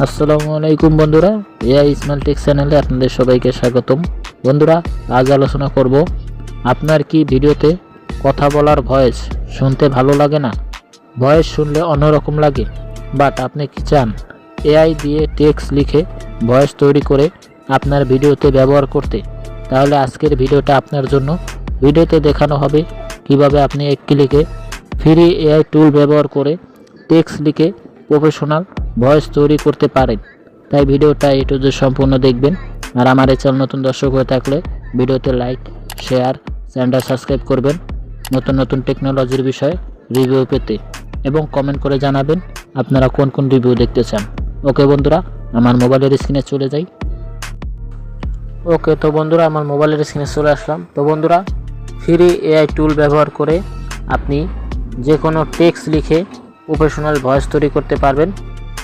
আসসালামু আলাইকুম বন্ধুরা, এআই স্মাইল টেক চ্যানেলে আপনাদের সবাইকে স্বাগতম। বন্ধুরা, আজ আলোচনা করব আপনার কি ভিডিওতে কথা বলার ভয়েস শুনতে ভালো লাগে না? ভয়েস শুনলে অন্যরকম লাগে, বাট আপনি কি চান এআই দিয়ে টেক্সট লিখে ভয়েস তৈরি করে আপনার ভিডিওতে ব্যবহার করতে? তাহলে আজকের ভিডিওটা আপনার জন্য। ভিডিওতে দেখানো হবে কিভাবে আপনি এক ক্লিকে ফ্রি এআই টুল ব্যবহার করে টেক্সট লিখে প্রফেশনাল ভয়েস তৈরি করতে পারেন। তাই ভিডিওটা যে সম্পূর্ণ দেখবেন। আর আমার এই চ্যানেল নতুন দর্শক হয়ে থাকলে ভিডিওতে লাইক, শেয়ার, চ্যানেলটা সাবস্ক্রাইব করবেন নতুন নতুন টেকনোলজির বিষয়ে রিভিউ পেতে, এবং কমেন্ট করে জানাবেন আপনারা কোন কোন রিভিউ দেখতে চান। ওকে বন্ধুরা, আমার মোবাইলের স্ক্রিনে চলে যাই। ওকে, তো বন্ধুরা আমার মোবাইলের স্ক্রিনে চলে আসলাম। তো বন্ধুরা, ফ্রি এআই টুল ব্যবহার করে আপনি যে কোনো টেক্সট লিখে প্রফেশনাল ভয়েস তৈরি করতে পারবেন।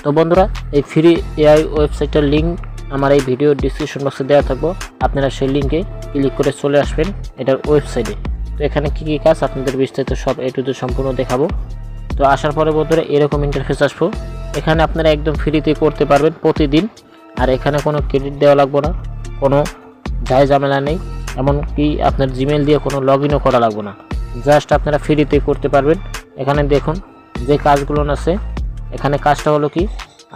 তো বন্ধুরা, এই ফ্রি এআই ওয়েবসাইটের লিঙ্ক আমার এই ভিডিওর ডিসক্রিপশন বক্সে দেওয়া থাকবো। আপনারা সেই লিঙ্কে ক্লিক করে চলে আসবেন এটার ওয়েবসাইটে। তো এখানে কী কী কাজ আপনাদের বিস্তারিত সব সম্পূর্ণ দেখাবো। তো আসার পরে বন্ধুরা এরকম ইন্টারফেস আসবো। এখানে আপনারা একদম ফ্রিতে করতে পারবেন প্রতিদিন। আর এখানে কোনো ক্রেডিট দেওয়া লাগবে না, কোনো ঝামেলা নেই, এমনকি আপনার জিমেল দিয়ে কোনো লগ ইনও করা লাগবে না। জাস্ট আপনারা ফ্রিতে করতে পারবেন। এখানে দেখুন যে কাজগুলো আছে। এখানে কাজটা হলো কি,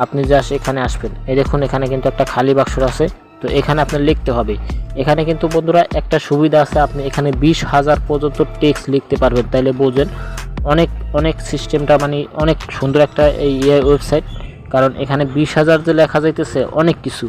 আপনি জাস্ট এখানে আসবেন। এই দেখুন এখানে কিন্তু একটা খালি বাক্স আছে। তো এখানে আপনার লিখতে হবে। এখানে কিন্তু বন্ধুরা একটা সুবিধা আছে, আপনি এখানে 20,000 পর্যন্ত টেক্সট লিখতে পারবেন। তাইলে বোঝেন অনেক সিস্টেমটা মানে অনেক সুন্দর একটা এই এআই ওয়েবসাইট। কারণ এখানে 20,000 যে লেখা যাইতেছে অনেক কিছু।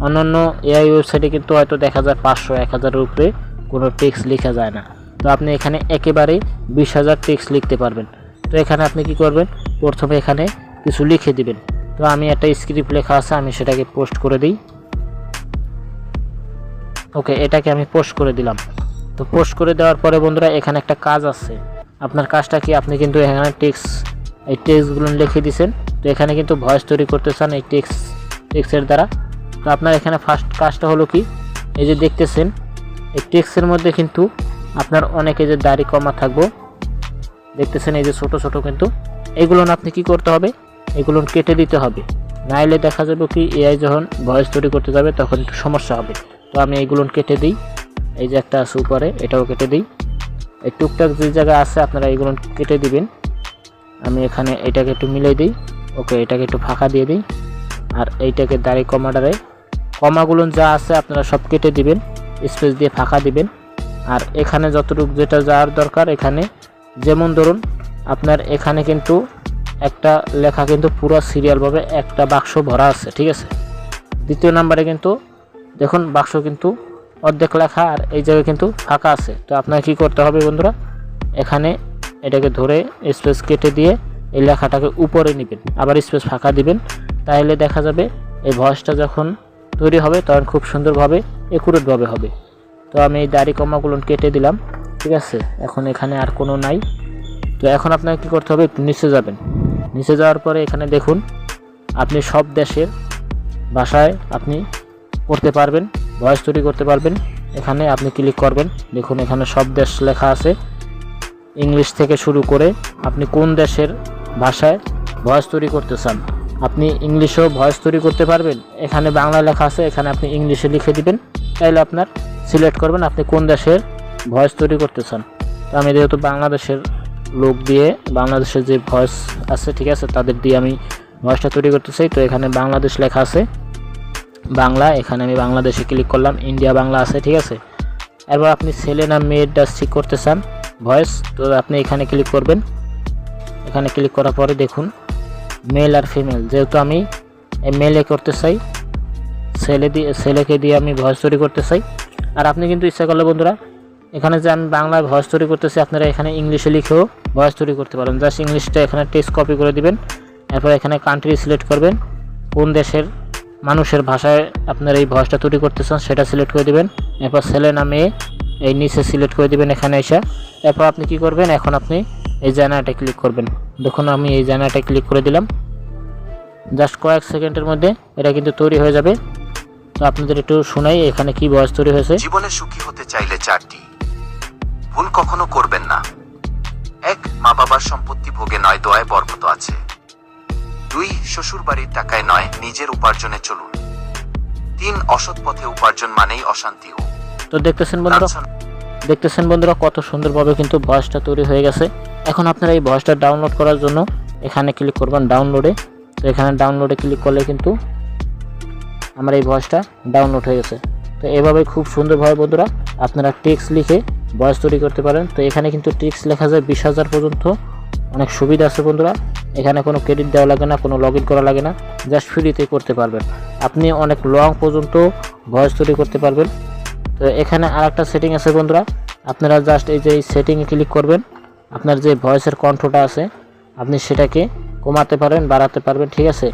অন্যান্য এআই ওয়েবসাইটে কিন্তু হয়তো দেখা যায় 500-1000-এর উপরে কোনো টেক্সট লেখা যায় না। তো আপনি এখানে একেবারে 20,000 টেক্সট লিখতে পারবেন। তো এখানে আপনি কি করবেন, প্রথমে এখানে কিছু লিখে দিবেন। তো আমি একটা স্ক্রিপ্ট লেখা আছে, আমি সেটাকে পোস্ট করে দিই। ওকে, এটাকে আমি পোস্ট করে দিলাম। তো পোস্ট করে দেওয়ার পরে বন্ধুরা এখানে একটা কাজ আছে। আপনার কাজটা কি, আপনি কিন্তু এখানে এই টেক্সটগুলো লিখে দিয়েছেন। তো এখানে কিন্তু ভয়েস তৈরি করতে চান এই টেক্সটের দ্বারা। তো আপনার এখানে ফার্স্ট কাজটা হলো কি, এই যে দেখতেছেন এই টেক্সটের মধ্যে কিন্তু আপনার অনেকে যে দাড়ি কমা থাকবো দেখতেছেন, এই যে ছোট ছোট, কিন্তু এগুলো আপনি কি করতে হবে, এগুলো কেটে দিতে হবে। নাইলে দেখা যাবে কি এআই যখন ভয়েস তৈরি করতে যাবে তখন একটু সমস্যা হবে। তো আমি এইগুলো কেটে দিই। এই যে একটা আছে উপরে, এটাও কেটে দিই। এই টুকটাক যে জায়গায় আছে আপনারা এইগুলো কেটে দিবেন। আমি এখানে এটাকে একটু মিলিয়ে দিই। ওকে, এটাকে একটু ফাঁকা দিয়ে দিই। আর এইটাকে দাড়ি কমাগুলো যা আছে আপনারা সব কেটে দিবেন, স্পেস দিয়ে ফাঁকা দিবেন। আর এখানে যতটুকু যেটা যাওয়ার দরকার, এখানে যেমন ধরুন আপনার এখানে কিন্তু একটা লেখা কিন্তু পুরো সিরিয়ালভাবে একটা বাক্স ভরা আছে, ঠিক আছে। দ্বিতীয় নাম্বারে কিন্তু দেখুন বাক্স কিন্তু অর্ধেক লেখা, আর এই জায়গায় কিন্তু ফাঁকা আছে। তো আপনাকে কি করতে হবে বন্ধুরা, এখানে এটাকে ধরে স্পেস কেটে দিয়ে এই লেখাটাকে উপরে নেবেন, আবার স্পেস ফাঁকা দিবেন। তাহলে দেখা যাবে এই ভয়েসটা যখন তৈরি হবে তখন খুব সুন্দরভাবে একুরেটভাবে হবে। তো আমি এই দাড়ি কমাগুলো কেটে দিলাম, ঠিক আছে। এখন এখানে আর কোনো নাই। তো এখন আপনাকে কী করতে হবে, একটু নিচে যাবেন। নিচে যাওয়ার পরে এখানে দেখুন আপনি সব দেশের ভাষায় আপনি করতে পারবেন, ভয়েস তৈরি করতে পারবেন। এখানে আপনি ক্লিক করবেন, দেখুন এখানে সব দেশ লেখা আছে, ইংলিশ থেকে শুরু করে আপনি কোন দেশের ভাষায় ভয়েস তৈরি করতে চান। আপনি ইংলিশেও ভয়েস তৈরি করতে পারবেন। এখানে বাংলা লেখা আছে, এখানে আপনি ইংলিশে লিখে দিবেন। তাইলে আপনার সিলেক্ট করবেন আপনি কোন দেশের ভয়েস তৈরি করতে চান। তো আমি যেহেতু বাংলাদেশের লোক দিয়ে, বাংলাদেশের যে ভয়েস আছে ঠিক আছে তাদের দিয়ে আমি ভয়েসটা তৈরি করতে চাই। তো এখানে বাংলাদেশ লেখা আছে, বাংলা, এখানে আমি বাংলাদেশে ক্লিক করলাম। ইন্ডিয়া বাংলা আছে, ঠিক আছে। এরপর আপনি ছেলে না মেয়েটা ঠিক করতে চান ভয়েস, তো আপনি এখানে ক্লিক করবেন। এখানে ক্লিক করার পরে দেখুন মেল আর ফিমেল, যেহেতু আমি মেলে করতে চাই, ছেলেকে দিয়ে আমি ভয়েস তৈরি করতে চাই। আর আপনি কিন্তু ইচ্ছা করলে বন্ধুরা এখানে যে আমি বাংলায় ভয়েস তৈরি করতেছি, আপনারা এখানে ইংলিশে লিখেও ভয়েস তৈরি করতে পারেন। জাস্ট ইংলিশটা এখানে টেক্সট কপি করে দিবেন। এরপর এখানে কান্ট্রি সিলেক্ট করবেন, কোন দেশের মানুষের ভাষায় আপনার এই ভয়েসটা তৈরি করতে চান সেটা সিলেক্ট করে দিবেন। এরপর ছেলে না মেয়ে এই নিচে সিলেক্ট করে দিবেন এখানে এসে। এরপর আপনি কি করবেন, এখন আপনি এই জায়গাটা ক্লিক করবেন। দেখুন আমি এই জায়গাটা ক্লিক করে দিলাম। জাস্ট কয়েক সেকেন্ডের মধ্যে এটা কিন্তু তৈরি হয়ে যাবে। তো আপনাদের একটু শোনাই এখানে কি ভয়েস তৈরি হয়েছে। জীবনে সুখী হতে চাইলে 4টি ভুল কখনো করবেন না। 1, মা বাবার সম্পত্তি ভোগে নয়, দোয়ায় বরকত আছে। 2 শ্বশুর বাড়ির টাকায় নয়, নিজের উপার্জনে চলুন। 3 অসৎ পথে উপার্জন মানেই অশান্তি ও তো দেখতেছেন বন্ধুরা কত সুন্দরভাবে কিন্তু ভয়েসটা তৈরি হয়ে গেছে। এখন আপনারা এই ভয়েসটা ডাউনলোড করার জন্য এখানে ক্লিক করবেন ডাউনলোডে। তো এখানে ডাউনলোডে ক্লিক করলে কিন্তু আমার এই ভয়েসটা ডাউনলোড হয়ে গেছে। তো এভাবে খুব সুন্দরভাবে বন্ধুরা আপনারা টেক্সট লিখে ভয়েস তৈরি করতে পারেন। তো এখানে কিন্তু টেক্সট লেখা যায় 20,000 পর্যন্ত, অনেক সুবিধা আছে বন্ধুরা। এখানে কোনো ক্রেডিট দেওয়া লাগে না, কোনো লগ ইন করা লাগে না, জাস্ট ফ্রিতেই করতে পারবেন। আপনি অনেক লং পর্যন্ত ভয়েস তৈরি করতে পারবেন। তো এখানে আরেকটা সেটিং আছে বন্ধুরা, আপনারা জাস্ট এই যে এই সেটিংয়ে ক্লিক করবেন। আপনার যে ভয়েসের কণ্ঠটা আছে আপনি সেটাকে কমাতে পারবেন, বাড়াতে পারবেন, ঠিক আছে।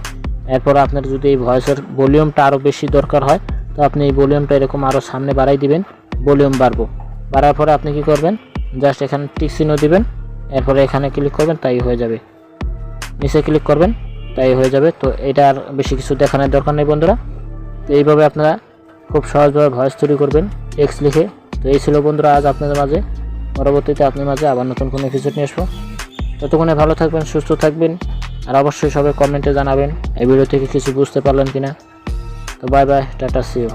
এরপর আপনার যদি এই ভয়েসের ভলিউমটা আরও বেশি দরকার হয় তো আপনি এই ভলিউমটা এরকম আরও সামনে বাড়াই দিবেন, ভলিউম বাড়ার পরে আপনি কি করবেন, জাস্ট এখানে টিক চিহ্ন দিবেন, এরপরে এখানে ক্লিক করবেন, তাই হয়ে যাবে। নিচে ক্লিক করবেন, তাই হয়ে যাবে। তো এটা আর বেশি কিছু দেখানোর দরকার নেই বন্ধুরা। তো এইভাবে আপনারা খুব সহজভাবে ভয়েস তৈরি করবেন টেক্সট লিখে। তো এই ছিল বন্ধুরা আজ আপনাদের মাঝে। পরবর্তীতে আপনার মাঝে আবার নতুন কোনো এপিসোড নিয়ে আসবো। ততক্ষণে ভালো থাকবেন, সুস্থ থাকবেন, আর অবশ্যই সবাই কমেন্টে জানাবেন এই ভিডিও থেকে কিছু বুঝতে পারলেন কিনা। তো bye bye, tata, see you.